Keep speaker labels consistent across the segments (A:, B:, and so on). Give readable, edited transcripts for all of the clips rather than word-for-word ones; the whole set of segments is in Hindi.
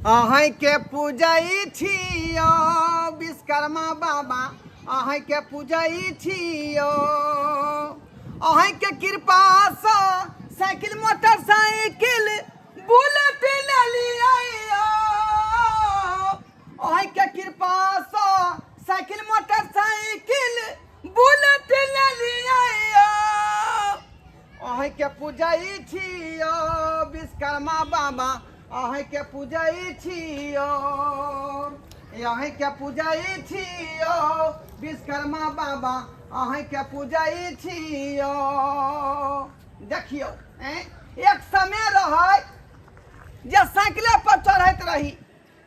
A: अहाँ के पूजई छियो विश्वकर्मा बाबा, अहाँ के पूजई छियो। अहाँ के कृपा से साइकिल मोटरसाइकिल बुलेट ले लियो। अहाँ के कृपा से साइकिल मोटरसाइकिल बुलेट ले लियो। अहाँ के पूजई छियो विश्वकर्मा बाबा, अहाँ के पूजई छियो। अहाँ के पूजई छियो विश्वकर्मा बाबा, अहाँ के पूजई छियो। देखियो एक समय रहे जे साइकिले पर चढ़त रही,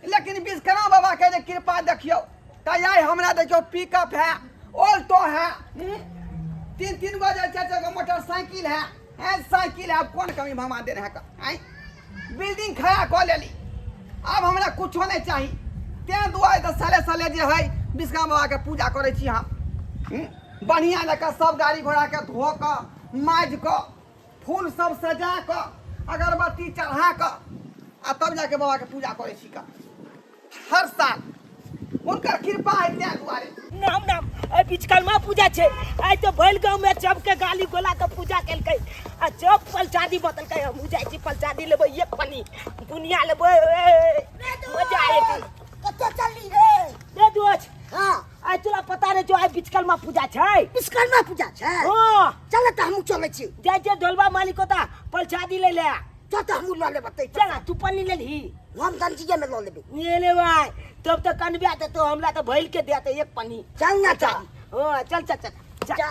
A: लेकिन विश्वकर्मा बाबा के कृपा देखियो। तैयार हमरा देखियो पिकअप है, ऑल्टो है, 3 गो 4 गो मोटरसाइकिल है, साइकिल है। अब कौन कमी भमा दे रहे हैं? बिल्डिंग खड़ा कर लेली, अब हमरा कुछो नहीं चाहिए। तें दुआरे तो साले साले जे है विश्वकर्मा बाबा के पूजा करे छी हम। बढ़िया लेकर सब गाड़ी घोड़ा के धो कर माज कर फूल सब सजा कर अगरबत्ती चढ़ा कर तब जाके बाबा के पूजा करे छी का। हर साल उनकर कृपा है तें दुआरे।
B: नाम नाम विश्वकर्मा पूजा छे। आई तो भइल गांव में सबके गाली गोला के पूजा केलकै आ जब प्रसादी बतलकै हम जाई छी प्रसादी लेबै एक पनी दुनिया लेबै। मजा आए
C: कतो चली रे
B: दे दोस्त।
C: हां
B: आई तोरा पता रे जो आई विश्वकर्मा पूजा छै।
C: विश्वकर्मा पूजा छै?
B: हां
C: चल त हम चलै छी।
B: जाय जे ढोलबा मालिक होता प्रसादी ले ले।
C: तो त हम ल लेबै।
B: चल तू पन्नी ले ली,
C: हम दंजिए में ल लेबै।
B: ये ले भाई तब तक कनबिया दे तो हमला तो भइल के देते एक पन्नी।
C: चल ना चल।
B: हां चल चल चल
C: जा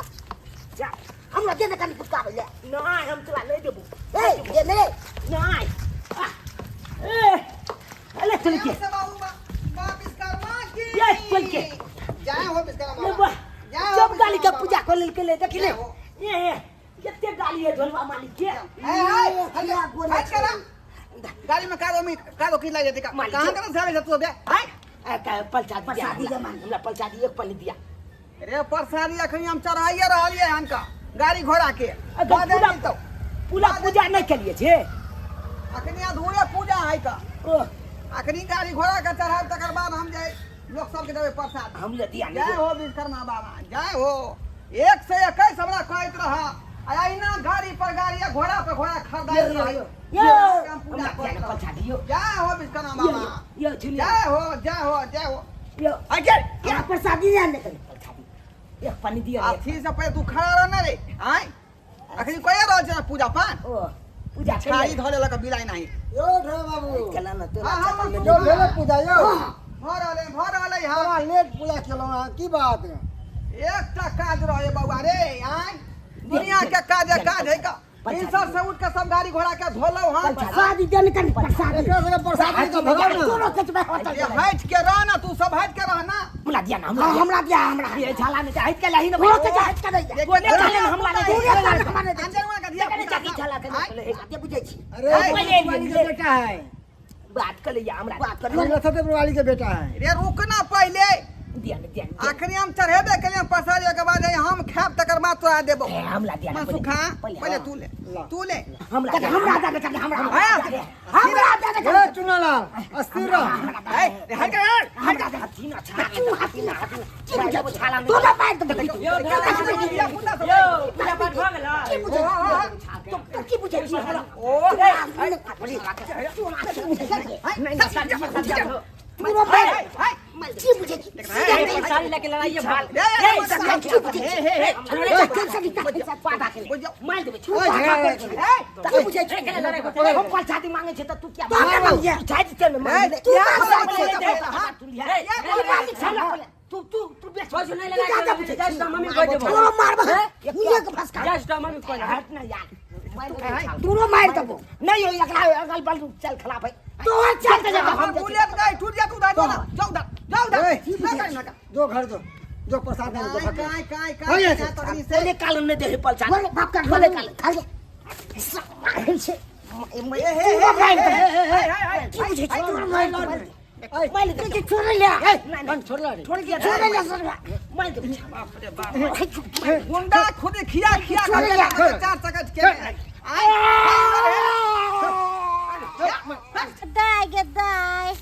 B: जा।
C: हमरा दे दे कनी पुटका ले।
B: नहीं हम तोरा नहीं देबो।
C: ए ये मेरे
B: नहीं ए अले चल के
A: विश्वकर्मा की
B: ये चल के
A: जय हो विश्वकर्मा
B: ले
A: बाबा।
B: बा सब गाली का पूजा कर के ले देख ले। ये कितने गाली है ढोलवा मालिक के।
A: गाड़ी में कादो की लाई देती का कहां कर सारे तू बे हाय
B: प्रसादी दे मान हमरा प्रसादी एक पन्नी दिया।
A: रे प्रसादी अखनी हम चढ़ाइए रहलिए हनका गाड़ी घोड़ा के
B: पूरा पूजा नहीं करिए छे।
A: अखनी अधूरे पूजा है का। अखनी गाड़ी घोड़ा के चढ़ाब तकर बाद हम जाए लोग सब के देबे प्रसाद।
B: हम ले दिया
A: जय हो विश्वकर्मा बाबा जय हो। 1 से 21 हमरा कहत रहा आइना गाड़ी पर गाड़ी घोड़ा पर घोड़ा खरीदाई रही।
B: हम पूजा प्रसादी यो
A: जय हो विश्वकर्मा बाबा
B: यो झुलिया
A: जय हो जय हो जय हो।
B: यो
A: आगे
C: क्या प्रसादी दे ने कनी
B: प्रसादी एक पन्नी दिया।
A: अथी से पहले तू खड़ा रह ना रे आय अखनी कोई रह जा पूजा पान
B: ओ पूजा
A: छाई धले लक बिलाई नहीं।
C: यो ढो बाबू
B: केला न तो
A: हां
C: जो भेले पूजा यो
A: भर आले हां
C: लेट पूजा केलो ना की बात है?
A: एकटा काज रहे बाबा रे आय दुनिया के काज है का। इंसान से उठ के सब गाड़ी घोड़ा के धोलो हम
C: प्रसादी दे ने कनी प्रसादी प्रसादी का भगाओ ना। सुनो कचबे होटल
A: ये हट के रह ना तू सब हट के रह ना।
B: हमरा दिया ना
C: हमरा दिया हमरा
B: ये झाला में हट के लाही ना
C: वो के हट के दे
B: कोने झाले हमला नहीं
C: पूरे हमारे दे
A: अंजनवा का दिया
B: कने चाकी झाला के
C: ये बुझै छी।
B: अरे
C: बेटा है
B: बात कर लिया हमरा
C: बात कर
D: मंगला सते वाली के बेटा है।
A: रे रुकना पहले
B: दिया
A: आखिरी हम चढ़ेबे के लिए प्रसादी के बाद हम खाब तकर बाद तोरा देबो।
B: हमला दिया
A: मैं सुखा पहले तू ले
B: हमरा
C: हमरा दे बेटा हमरा
A: हमरा
D: ए चुनालाल अस्थिर रह।
B: हमरा दे हाथी ना छाला छाला
C: तू ना पाए दे
B: यो पूजा पाठ हो गेला
C: तू की बुझै छी हमरा
A: ओ
B: नहीं
C: पूरा पाए की बुझै छी
B: सारी लेके लड़ाई भाल मार देबे
C: की बुझै छी
B: हम प्रसादी मांगे छे त तू क्या
C: मांगे
B: छाई चल मांगे
C: तू
B: तू बेच छोड़ नहीं लगा जस्ट मम्मी को देबो
C: चलो मार बे ये के फंस का
B: जस्ट मम्मी को हट ना यार
C: तू नो मार दबो
B: नहीं हो एकरा अगल बगल चल खला भाई
C: तो चल के
A: हम बुलेट गाय टूट जा तू जाओ दा
D: जो घर जो प्रसाद नहीं दे
A: काय
B: पहले काल ने दे पल
C: बोले बाप का बोले काल खा ले से की बुझै छी तू मार
B: मार दे
C: छोड़ ले
D: नहीं छोड़ रे
B: छोड़ दिया
C: छोड़ ले सर
B: मार दे
A: बाप रे बाप गुंडा खुद खिया कर 4 सकट के
C: गदाई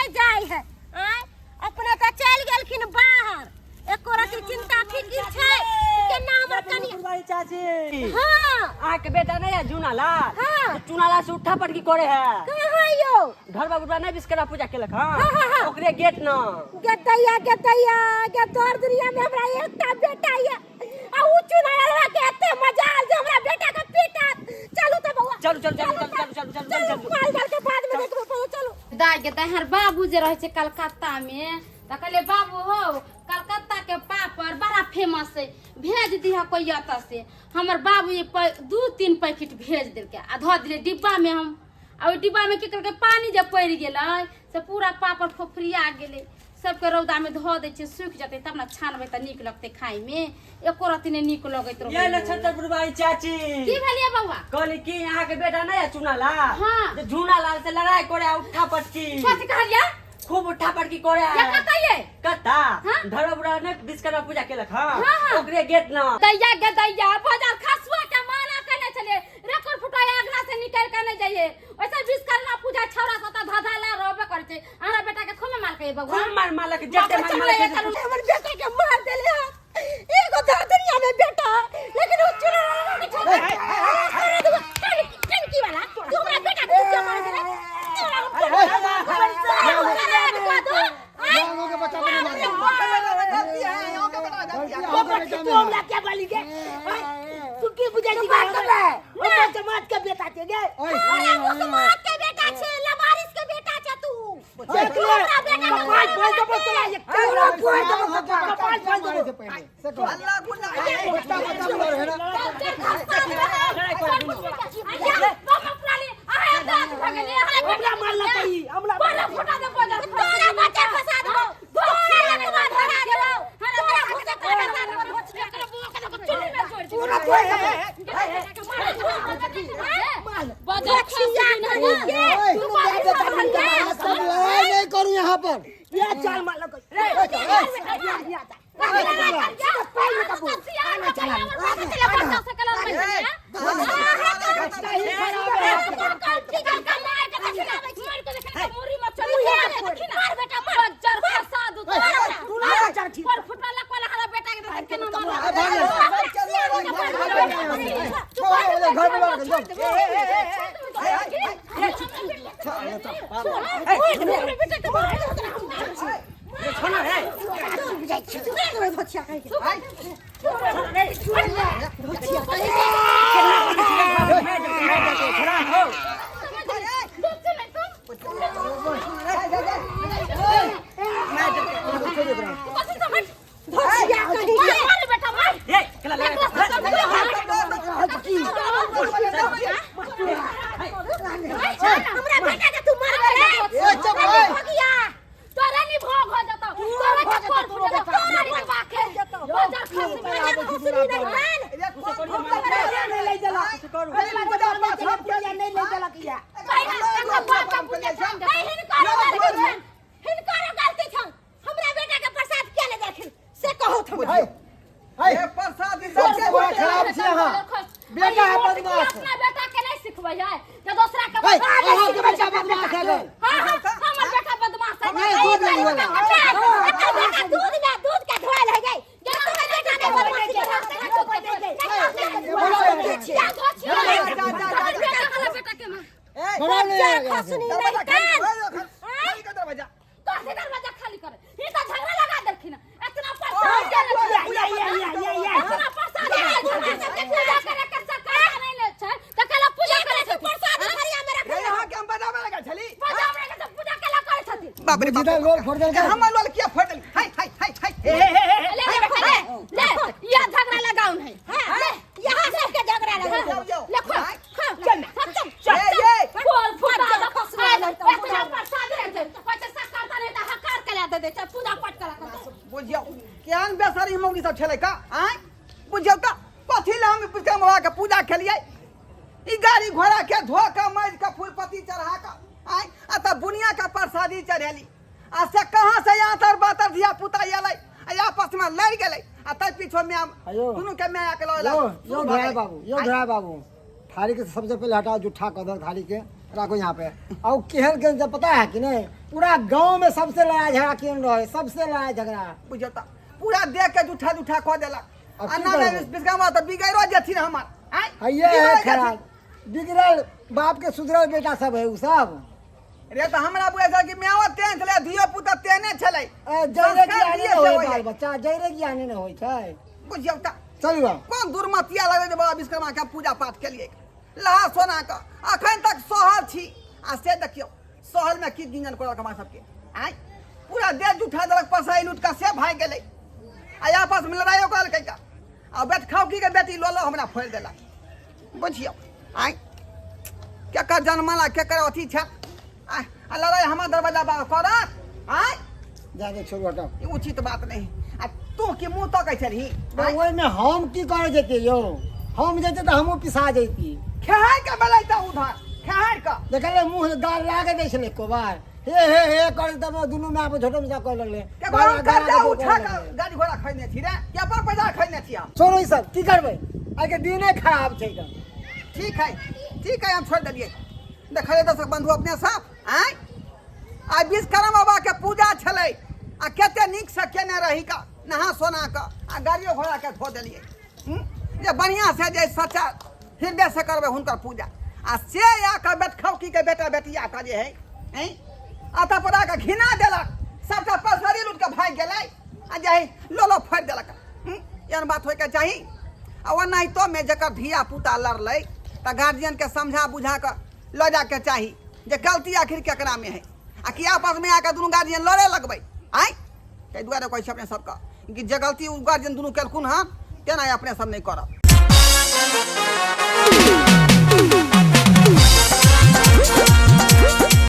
E: नहीं जाए है अपने तो चल गेलखिन बाहर एको रति चिंता फिकिर छै केना हमर कनी
B: चाची
E: हां
B: आके बेटा नहीं है जूनालाल
E: हाँ।
B: जूनालाल से उठा पटकी करे है
E: कहां यो
B: घर बाबू नहीं विश्वकर्मा पूजा केलक हां ओकरे गेट न
E: गदैया के दौर दुनिया में हमरा एकटा बेटा है आ उ चुनालवा के एते मजाल जे हमरा बेटा के पीटत चलू त बउआ
B: चल
E: माल माल के बाद में देखबो चलू
F: दाई के तहर बाबू जे रहे छे कलकत्ता में त कहले बाबू हो कलकत्ता के पापड़ बड़ा फेमस है भेज दिहा कोई अता से हमर बाबू ये 2-3 पैकेट भेज देलके आ ध दिले डिब्बा में हम आ ओइ डिब्बा में की करके पानी जब पड़ गेलै से पूरा पापड़ फोफरिया गेलै सबके रौदा में ध दै छै सूख जते तब ना छानबै त नीक लगते खाय में एको रति ने नीक लगैत रहे
B: ये न छतर बाई चाची
F: की भेलिए बउआ
B: कहली कि यहाँ के बेटा नहीं है चुनालाल
F: हाँ।
B: जे झूनालाल से लड़ाई करे उठा पटकी
F: कथि कहलिया
B: खूब उठा पटकी करे
F: या कता ये
B: कता
F: हाँ?
B: धर्म बुढ़ा ने विश्वकर्मा पूजा केलक
F: हाँ, हाँ।
B: ओकरे गेट न
F: दैया गे दैया बाजार खसुआ के माना कने चले रेकर फुटाया अगना से निकल के नहीं जाइए वैसे विश्वकर्मा पूजा छौरा सता धधाला रहबे करे छे हमरा बेटा के खूब मार के बउआ
B: खूब मार के जटे मार
E: हमर बेटा के मार देले एगो दुनिया में बेटा लेकिन उ चुनाव टंकी वाला तू हमरा बेटा के क्या मार देले
D: लोगों के बच्चा बने
E: क्या बोली गे तू की बुझाई दी ओ जमात के बेटा छे गे अरे वो समाज के बेटा छे लवारिस के बेटा छे तू देख ले कपाल फोड़ दबो चला ये कपाल फोड़ दबो कपाल फोड़ दबो
D: से पहले से करो
A: अल्लाह गुना
D: बच्चा बोल रहे ना
E: हमरा मारला कई हमरा
F: बोला फुटा दे बोला तोरा बच्चा फसा दो तोरा के बाद धरा दे हमरा बड़ा फुटा कर दे चुली में छोड़ दे
E: पूरा
F: बाजार खिया नहीं के
E: तू मार
D: सब नहीं करूं यहाँ पर
E: ये चाल मारला कई
D: बेटा है बदमाश
F: अपना बेटा के नहीं सिखबै है जे दूसरा के
D: बच्चा बदमाश है
F: हमर बेटा बदमाश है
D: नहीं, दूध नहीं वाला।
E: दूध का धोल है गई ये तुम्हारे बेटा के बदमाशी
F: बेटा के मां
D: बड़ा नहीं
E: खसनी नहीं कान
A: दरवाजा
F: कैसे दरवाजा खाली करे ये तो झगड़ा लगा देलखिन इतना पैसा इतना पैसा पूजा करे के सरकार नहीं ले छै त कला पूजा करे के प्रसाद हरिया में रख
A: यहाँ के हम बनावे लगा छली
F: पूजा में के पूजा कला करे छथिन
A: बाप रे
D: जिधर लोग फोड़ देंगे
A: हम लोग क्या फोड़ देली हाय हाय हाय हाय
F: ले ये झगड़ा लगाउन है ले
E: यहाँ सबके झगड़ा लगा
A: जाओ
F: देखो
E: चल
A: ये
F: बोल फुटा पूजा प्रसाद रहे छै पैसा सरकार त नहीं त हकार कला दे दे पूजा पाठ कला कर
A: बुझियो केहन बेसरी मौगी सब छले का आय बुझियो त कथी ले हम विश्वकर्मा के पूजा खेलिए ई गाड़ी घोड़ा के धो के माज के फूल पत्ती चढ़ा के आय आ त बुनिया के प्रसादी चढ़ेली आ से कहां से यहाँ तर बातर दिया पुता एलै आ आपस में लड़ गेलै आ तै पीछो में दुनू के मैं के लड़
D: यो धराय बाबू थाली के सबसे पहले हटाओ जुठा कदर थाली के रखो यहाँ पे। और केहन के जब पता है कि नहीं, पूरा गांव में सबसे लड़ाई झगड़ा केन रहे, सबसे लड़ाई झगड़ा।
A: बुझता पूरा देख के जूठा जूठा कह देलक
D: अब की
A: अन्ना में
D: करबै?
A: बिस्कामा तो बिगड़ो जेथिन हमर आय
D: ये है खराब बिगड़ल बाप के सुधरल बेटा सब है उ सब।
A: रे तो हमरा बुझे छै कि मेवा तेन छले धियो पुता तेने छले
D: जैरे की आने न होय बाल बच्चा, जैरे की आने न होय छै।
A: बुझियौ त
D: चलू
A: कोन दुर्मतिया लगे जे बाबा विश्वकर्मा के पूजा पाठ केलिए लहा सोना का अखन तक सहल छी आ से देखियो सहल में की गिंजन करल कमा सबके आय पूरा देह जूठा देलक पसाई लूट का से भाग गेलै आ आपस में लड़ाइयो करल का आ बैठ खाओ की के बेटी लोलो हमरा फोड़ देलक बुझियो आय केकर जन्मला केकर अथी छै आय आ लड़ाई हमर दरवाजा बा करत आय
D: जाके छोड़ू हटाओ।
A: ई उचित बात नहीं आ तू की मुंह तकै छलही
D: ओहि में हम की करे जेते यो, हम जेते तो हमहू पिसा जैती।
A: खेहार के बेलै त उधर खेहार का
D: देखले मुंह गाल लागे दै छले को बार हे कर तब दुनु में आप झोटो में कर लगले।
A: के घर कर्जा उठा के गाड़ी घोड़ा खरीदने छी रे के अपन पैसा खरीदने छी हम
D: छोड़ो ई सब की करबै, आइ के दिने खराब छै एकदम।
A: ठीक है हम छोड़ देलिए देखले दर्शक बंधु अपने साथ आय आ विश्वकर्मा बाबा के पूजा छलै आ केते नीक से केने रही का नहा सोना का आ गाड़ियो घोड़ा के धो देलिए जे बढ़िया से जे सच्चा हृदय से करबे हुनकर पूजा आ से या के बेटखौकी के बेटा बेटिया का जे है हैं आता पड़ा के घिना देलक सबटा पसरी लूट के भाग गेलै आ जे लोलो फोड़ देलक एहन बात होय के चाही आ ओनाही तो में जकर धिया पुता लड़लै त गार्जियन के समझा बुझा के ल जा के चाही जे गलती आखिर केकरा में है आ कि आपस में आके दुनू गार्जियन लड़े लगबै आय ताहि दुआरे कहै छै अपने सबके कि जे गलती उ गार्जियन दुनू केलखुन हँ तेना अपने सब नहि करब।